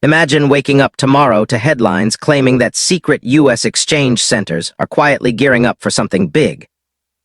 Imagine waking up tomorrow to headlines claiming that secret U.S. exchange centers are quietly gearing up for something big.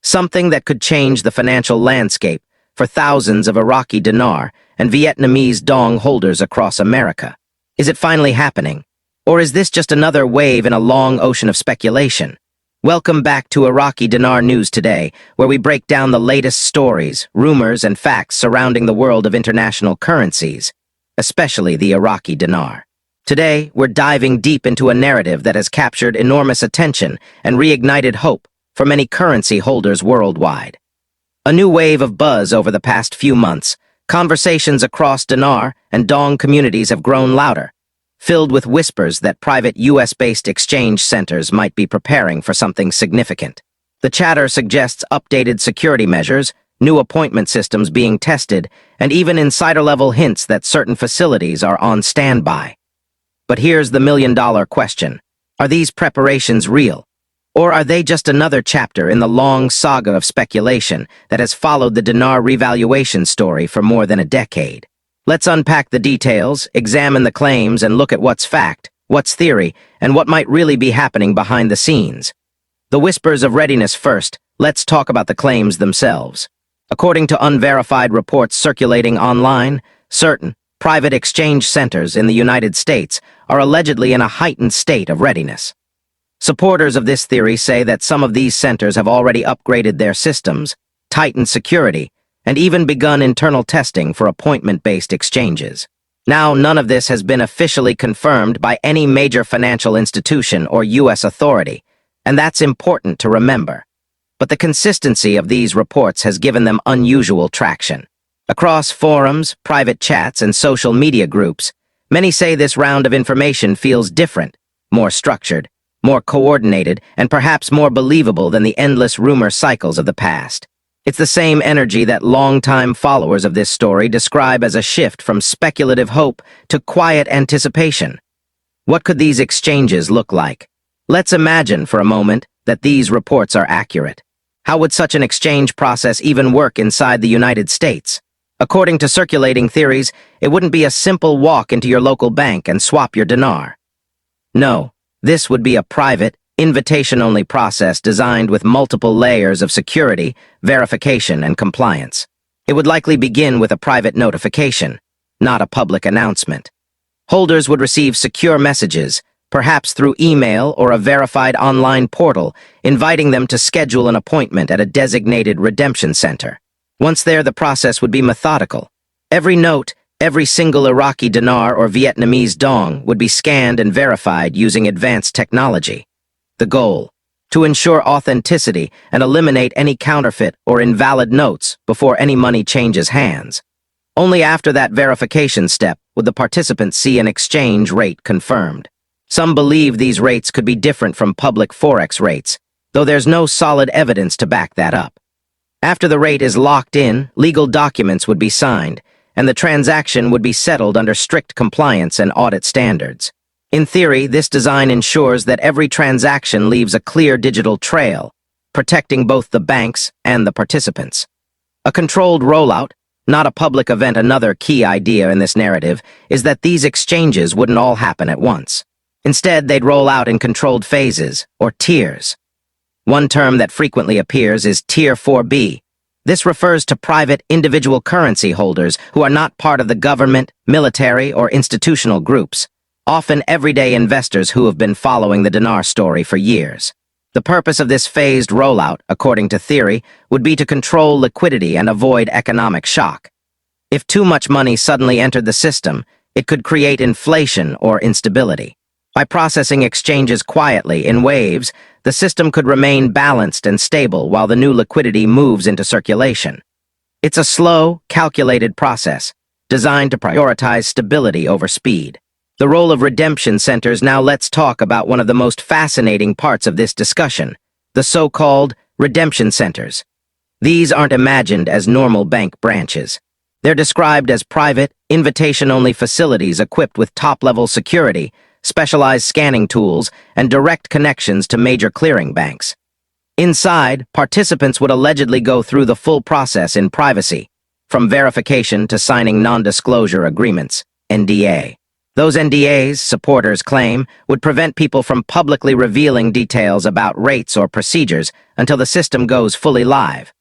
Something that could change the financial landscape for thousands of Iraqi dinar and Vietnamese dong holders across America. Is it finally happening? Or is this just another wave in a long ocean of speculation? Welcome back to Iraqi Dinar News Today, where we break down the latest stories, rumors, and facts surrounding the world of international currencies, especially the Iraqi dinar. Today, we're diving deep into a narrative that has captured enormous attention and reignited hope for many currency holders worldwide. A new wave of buzz over the past few months. Conversations across dinar and dong communities have grown louder, filled with whispers that private U.S.-based exchange centers might be preparing for something significant. The chatter suggests updated security measures, new appointment systems being tested, and even insider-level hints that certain facilities are on standby. But here's the million-dollar question. Are these preparations real? Or are they just another chapter in the long saga of speculation that has followed the dinar revaluation story for more than a decade? Let's unpack the details, examine the claims, and look at what's fact, what's theory, and what might really be happening behind the scenes. The whispers of readiness first. Let's talk about the claims themselves. According to unverified reports circulating online, certain private exchange centers in the United States are allegedly in a heightened state of readiness. Supporters of this theory say that some of these centers have already upgraded their systems, tightened security, and even begun internal testing for appointment-based exchanges. Now, none of this has been officially confirmed by any major financial institution or U.S. authority, and that's important to remember. But the consistency of these reports has given them unusual traction. Across forums, private chats, and social media groups, many say this round of information feels different, more structured, more coordinated, and perhaps more believable than the endless rumor cycles of the past. It's the same energy that longtime followers of this story describe as a shift from speculative hope to quiet anticipation. What could these exchanges look like? Let's imagine for a moment that these reports are accurate. How would such an exchange process even work inside the United States? According to circulating theories, it wouldn't be a simple walk into your local bank and swap your dinar. No, this would be a private, invitation-only process designed with multiple layers of security, verification, and compliance. It would likely begin with a private notification, not a public announcement. Holders would receive secure messages, perhaps through email or a verified online portal, inviting them to schedule an appointment at a designated redemption center. Once there, the process would be methodical. Every note, every single Iraqi dinar or Vietnamese dong would be scanned and verified using advanced technology. The goal: to ensure authenticity and eliminate any counterfeit or invalid notes before any money changes hands. Only after that verification step would the participants see an exchange rate confirmed. Some believe these rates could be different from public forex rates, though there's no solid evidence to back that up. After the rate is locked in, legal documents would be signed, and the transaction would be settled under strict compliance and audit standards. In theory, this design ensures that every transaction leaves a clear digital trail, protecting both the banks and the participants. A controlled rollout, not a public event. Another key idea in this narrative is that these exchanges wouldn't all happen at once. Instead, they'd roll out in controlled phases, or tiers. One term that frequently appears is Tier 4B. This refers to private, individual currency holders who are not part of the government, military, or institutional groups, often everyday investors who have been following the dinar story for years. The purpose of this phased rollout, according to theory, would be to control liquidity and avoid economic shock. If too much money suddenly entered the system, it could create inflation or instability. By processing exchanges quietly, in waves, the system could remain balanced and stable while the new liquidity moves into circulation. It's a slow, calculated process, designed to prioritize stability over speed. The role of redemption centers. Now let's talk about one of the most fascinating parts of this discussion, the so-called redemption centers. These aren't imagined as normal bank branches. They're described as private, invitation-only facilities equipped with top-level security, specialized scanning tools, and direct connections to major clearing banks. Inside, participants would allegedly go through the full process in privacy, from verification to signing non-disclosure agreements, NDA. Those NDAs, supporters claim, would prevent people from publicly revealing details about rates or procedures until the system goes fully live.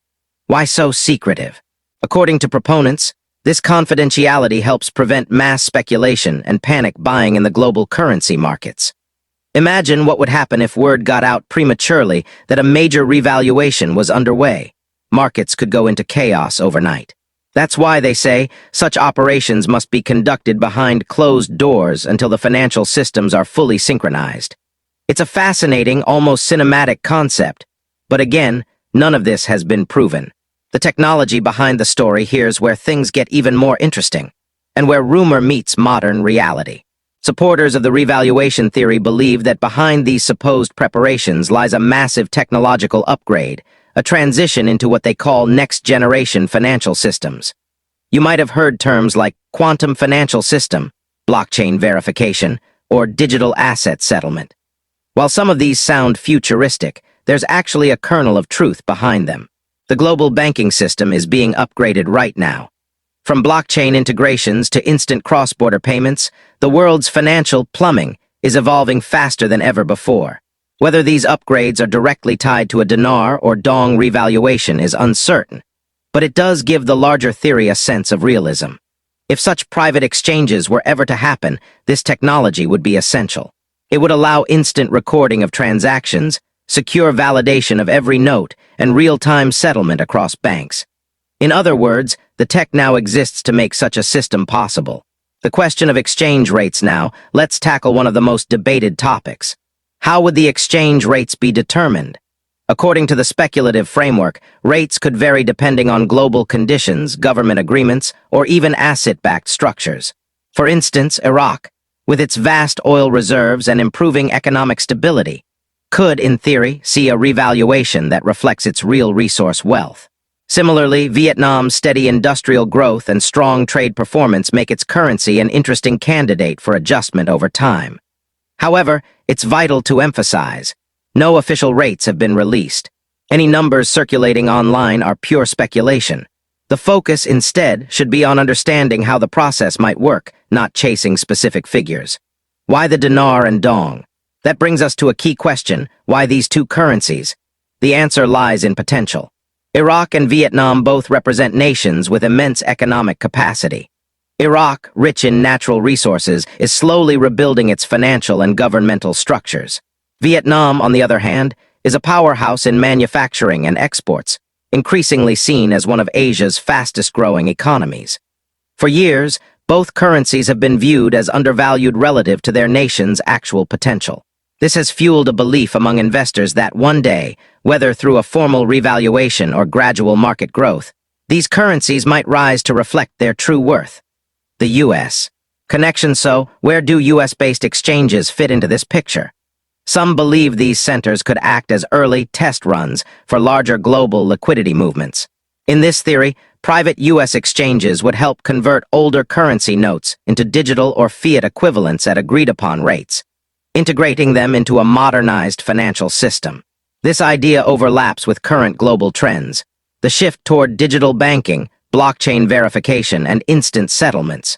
Why so secretive? According to proponents, this confidentiality helps prevent mass speculation and panic buying in the global currency markets. Imagine what would happen if word got out prematurely that a major revaluation was underway. Markets could go into chaos overnight. That's why they say such operations must be conducted behind closed doors until the financial systems are fully synchronized. It's a fascinating, almost cinematic concept, but again, none of this has been proven. The technology behind the story here's where things get even more interesting, and where rumor meets modern reality. Supporters of the revaluation theory believe that behind these supposed preparations lies a massive technological upgrade, a transition into what they call next-generation financial systems. You might have heard terms like quantum financial system, blockchain verification, or digital asset settlement. While some of these sound futuristic, there's actually a kernel of truth behind them. The global banking system is being upgraded right now. From blockchain integrations to instant cross-border payments, the world's financial plumbing is evolving faster than ever before. Whether these upgrades are directly tied to a dinar or dong revaluation is uncertain, but it does give the larger theory a sense of realism. If such private exchanges were ever to happen, this technology would be essential. It would allow instant recording of transactions, secure validation of every note, and real-time settlement across banks. In other words, the tech now exists to make such a system possible. The question of exchange rates now, let's tackle one of the most debated topics. How would the exchange rates be determined? According to the speculative framework, rates could vary depending on global conditions, government agreements, or even asset-backed structures. For instance, Iraq, with its vast oil reserves and improving economic stability, could, in theory, see a revaluation that reflects its real resource wealth. Similarly, Vietnam's steady industrial growth and strong trade performance make its currency an interesting candidate for adjustment over time. However, it's vital to emphasize, no official rates have been released. Any numbers circulating online are pure speculation. The focus, instead, should be on understanding how the process might work, not chasing specific figures. Why the dinar and dong? That brings us to a key question: why these two currencies? The answer lies in potential. Iraq and Vietnam both represent nations with immense economic capacity. Iraq, rich in natural resources, is slowly rebuilding its financial and governmental structures. Vietnam, on the other hand, is a powerhouse in manufacturing and exports, increasingly seen as one of Asia's fastest-growing economies. For years, both currencies have been viewed as undervalued relative to their nation's actual potential. This has fueled a belief among investors that one day, whether through a formal revaluation or gradual market growth, these currencies might rise to reflect their true worth. The U.S. connection. So, where do U.S.-based exchanges fit into this picture? Some believe these centers could act as early test runs for larger global liquidity movements. In this theory, private U.S. exchanges would help convert older currency notes into digital or fiat equivalents at agreed-upon rates, integrating them into a modernized financial system. This idea overlaps with current global trends, the shift toward digital banking, blockchain verification, and instant settlements.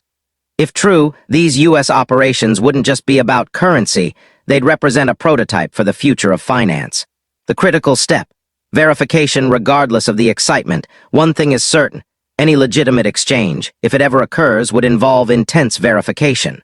If true, these U.S. operations wouldn't just be about currency, they'd represent a prototype for the future of finance. The critical step: verification regardless of the excitement. One thing is certain: any legitimate exchange, if it ever occurs, would involve intense verification.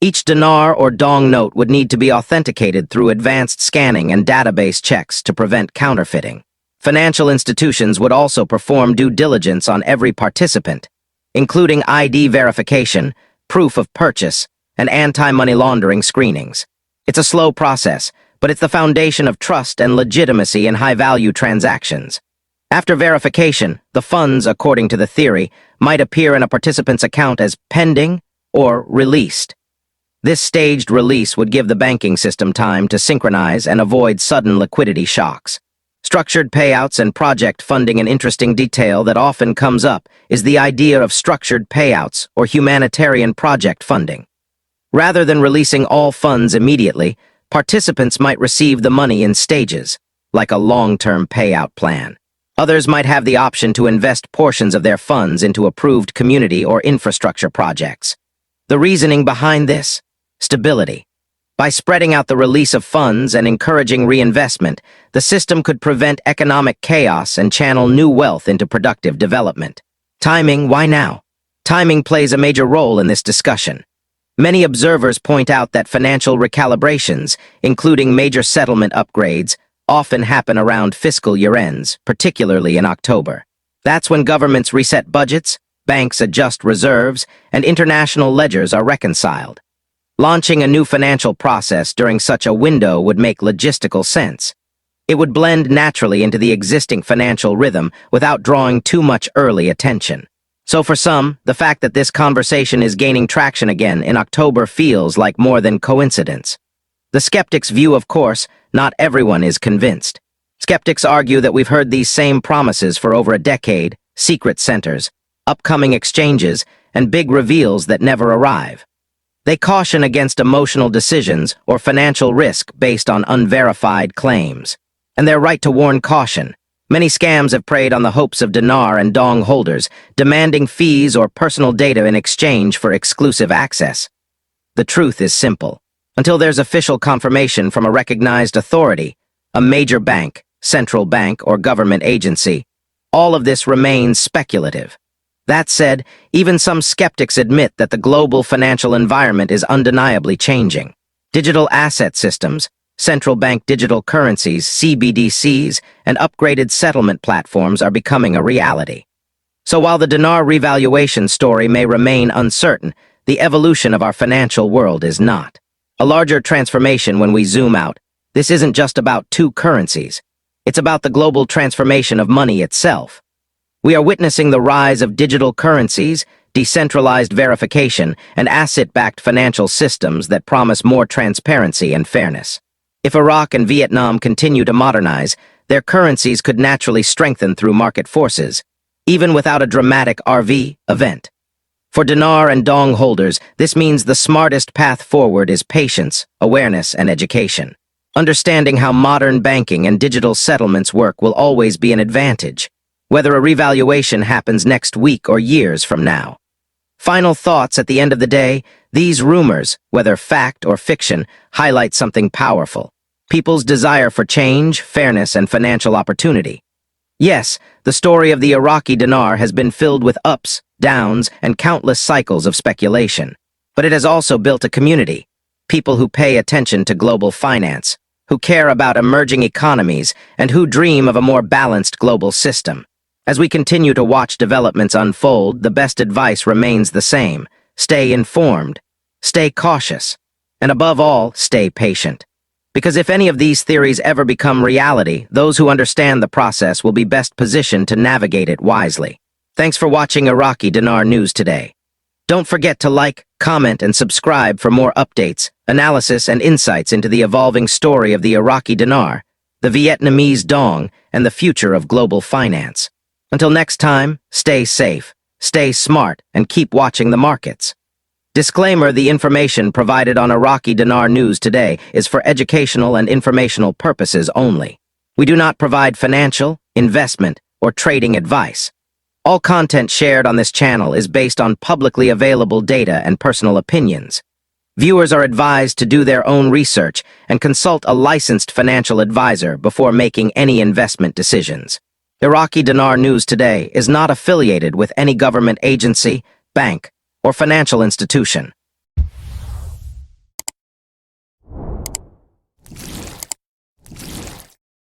Each dinar or dong note would need to be authenticated through advanced scanning and database checks to prevent counterfeiting. Financial institutions would also perform due diligence on every participant, including ID verification, proof of purchase, and anti-money laundering screenings. It's a slow process, but it's the foundation of trust and legitimacy in high-value transactions. After verification, the funds, according to the theory, might appear in a participant's account as pending or released. This staged release would give the banking system time to synchronize and avoid sudden liquidity shocks. Structured payouts and project funding. An interesting detail that often comes up is the idea of structured payouts or humanitarian project funding. Rather than releasing all funds immediately, participants might receive the money in stages, like a long-term payout plan. Others might have the option to invest portions of their funds into approved community or infrastructure projects. The reasoning behind this? Stability. By spreading out the release of funds and encouraging reinvestment, the system could prevent economic chaos and channel new wealth into productive development. Timing, why now? Timing plays a major role in this discussion. Many observers point out that financial recalibrations, including major settlement upgrades, often happen around fiscal year ends, particularly in October. That's when governments reset budgets, banks adjust reserves, and international ledgers are reconciled. Launching a new financial process during such a window would make logistical sense. It would blend naturally into the existing financial rhythm without drawing too much early attention. So for some, the fact that this conversation is gaining traction again in October feels like more than coincidence. The skeptics' view, of course, not everyone is convinced. Skeptics argue that we've heard these same promises for over a decade, secret centers, upcoming exchanges, and big reveals that never arrive. They caution against emotional decisions or financial risk based on unverified claims. And they're right to warn caution. Many scams have preyed on the hopes of dinar and dong holders, demanding fees or personal data in exchange for exclusive access. The truth is simple. Until there's official confirmation from a recognized authority, a major bank, central bank, or government agency, all of this remains speculative. That said, even some skeptics admit that the global financial environment is undeniably changing. Digital asset systems, central bank digital currencies, CBDCs, and upgraded settlement platforms are becoming a reality. So while the dinar revaluation story may remain uncertain, the evolution of our financial world is not. A larger transformation when we zoom out. This isn't just about two currencies. It's about the global transformation of money itself. We are witnessing the rise of digital currencies, decentralized verification, and asset-backed financial systems that promise more transparency and fairness. If Iraq and Vietnam continue to modernize, their currencies could naturally strengthen through market forces, even without a dramatic RV event. For dinar and dong holders, this means the smartest path forward is patience, awareness, and education. Understanding how modern banking and digital settlements work will always be an advantage, whether a revaluation happens next week or years from now. Final thoughts at the end of the day, these rumors, whether fact or fiction, highlight something powerful. People's desire for change, fairness, and financial opportunity. Yes, the story of the Iraqi dinar has been filled with ups, downs, and countless cycles of speculation. But it has also built a community. People who pay attention to global finance, who care about emerging economies, and who dream of a more balanced global system. As we continue to watch developments unfold, the best advice remains the same. Stay informed, stay cautious, and above all, stay patient. Because if any of these theories ever become reality, those who understand the process will be best positioned to navigate it wisely. Thanks for watching Iraqi Dinar News Today. Don't forget to like, comment, and subscribe for more updates, analysis, and insights into the evolving story of the Iraqi dinar, the Vietnamese dong, and the future of global finance. Until next time, stay safe, stay smart, and keep watching the markets. Disclaimer: the information provided on Iraqi Dinar News Today is for educational and informational purposes only. We do not provide financial, investment, or trading advice. All content shared on this channel is based on publicly available data and personal opinions. Viewers are advised to do their own research and consult a licensed financial advisor before making any investment decisions. Iraqi Dinar News Today is not affiliated with any government agency, bank, or financial institution.